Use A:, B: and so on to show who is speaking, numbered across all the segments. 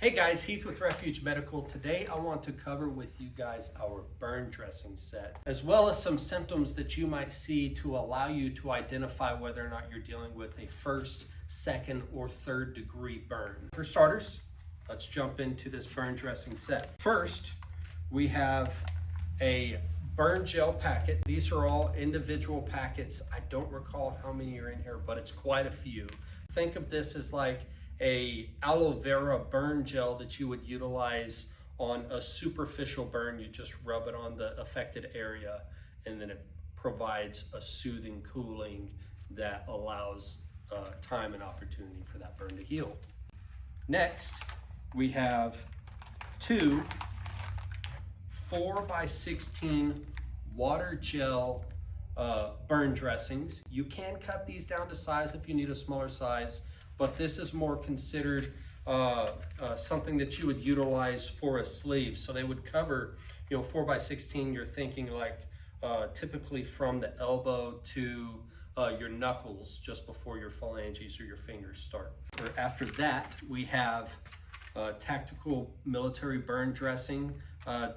A: Hey guys, Heath with Refuge Medical. Today I want to cover with you guys our burn dressing set, as well as some symptoms that you might see to allow you to identify whether or not you're dealing with a first, second, or third degree burn. For starters, let's jump into this burn dressing set. First, we have a burn gel packet. These are all individual packets. I don't recall how many are in here, but it's quite a few. Think of this as like a aloe vera burn gel that you would utilize on a superficial burn. You just rub it on the affected area and then it provides a soothing cooling that allows time and opportunity for that burn to heal. Next, we have two 4x16 water gel burn dressings. You can cut these down to size if you need a smaller size, but this is more considered something that you would utilize for a sleeve. So they would cover, 4x16, you're thinking like typically from the elbow to your knuckles, just before your phalanges or your fingers start. After that, we have tactical military burn dressing.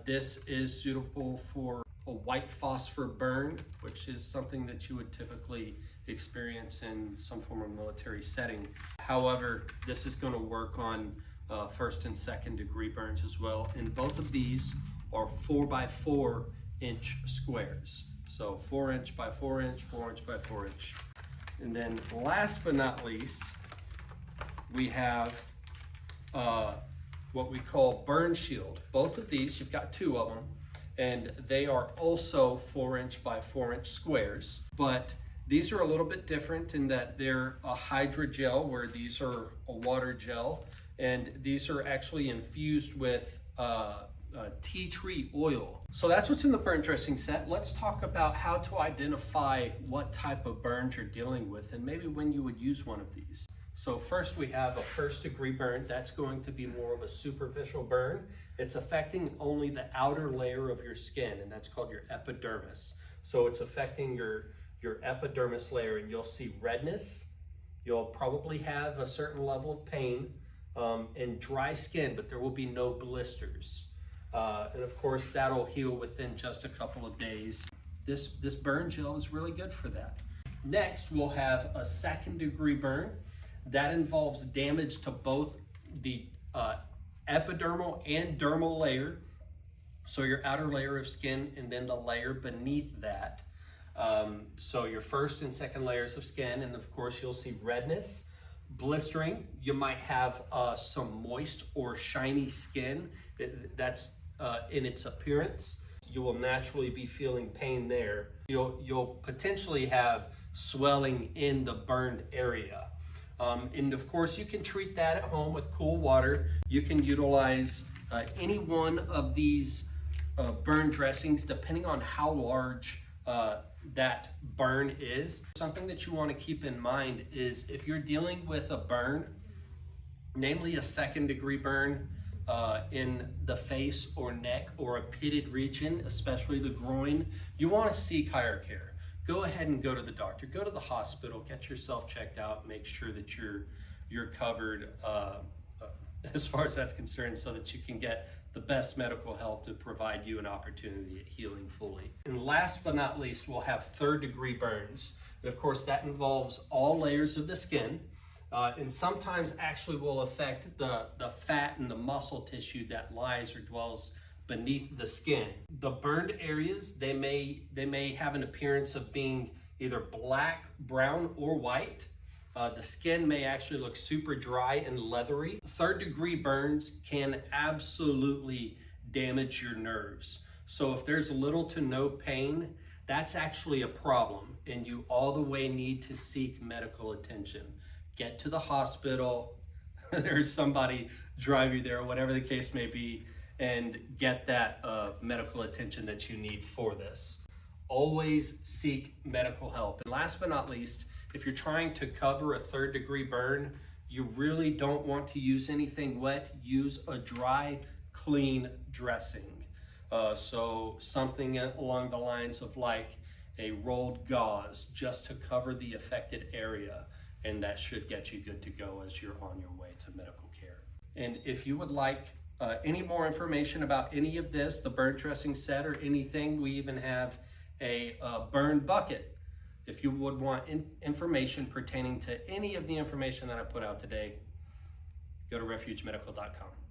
A: This is suitable for a white phosphor burn, which is something that you would typically experience in some form of military setting. However, this is going to work on first and second degree burns as well. And both of these are 4x4 inch squares. So 4 inch by 4 inch, 4 inch by 4 inch. And then last but not least, we have what we call burn shield. Both of these, you've got two of them, and they are also 4 inch by 4 inch squares, but these are a little bit different in that they're a hydrogel, where these are a water gel, and these are actually infused with tea tree oil. So that's what's in the burn dressing set. Let's talk about how to identify what type of burns you're dealing with and maybe when you would use one of these. So first we have a first degree burn. That's going to be more of a superficial burn. It's affecting only the outer layer of your skin, and that's called your epidermis. So it's affecting your epidermis layer, and you'll see redness. You'll probably have a certain level of pain and dry skin, but there will be no blisters. And of course, that'll heal within just a couple of days. This burn gel is really good for that. Next, we'll have a second degree burn. That involves damage to both the epidermal and dermal layer, so your outer layer of skin and then the layer beneath that. So your first and second layers of skin, and of course you'll see redness, blistering. You might have some moist or shiny skin that's in its appearance. You will naturally be feeling pain there. You'll potentially have swelling in the burned area. And of course, you can treat that at home with cool water. You can utilize any one of these burn dressings depending on how large that burn is. Something that you want to keep in mind is if you're dealing with a burn, namely a second degree burn in the face or neck or a pitted region, especially the groin, you want to seek higher care. Go ahead and go to the doctor, go to the hospital, get yourself checked out, make sure that you're covered as far as that's concerned, so that you can get the best medical help to provide you an opportunity at healing fully. And last but not least, we'll have third degree burns. And of course, that involves all layers of the skin, and sometimes actually will affect the fat and the muscle tissue that lies or dwells beneath the skin. The burned areas, they may have an appearance of being either black, brown, or white. The skin may actually look super dry and leathery. Third degree burns can absolutely damage your nerves. So if there's little to no pain, that's actually a problem, and you all the way need to seek medical attention. Get to the hospital, there's somebody drive you there, whatever the case may be, and get that medical attention that you need for this. Always seek medical help. And last but not least, if you're trying to cover a third degree burn, you really don't want to use anything wet. Use a dry, clean dressing. So something along the lines of like a rolled gauze, just to cover the affected area, and that should get you good to go as you're on your way to medical care. And if you would like any more information about any of this, the burn dressing set or anything, we even have a burn bucket. If you would want information pertaining to any of the information that I put out today, go to refugemedical.com.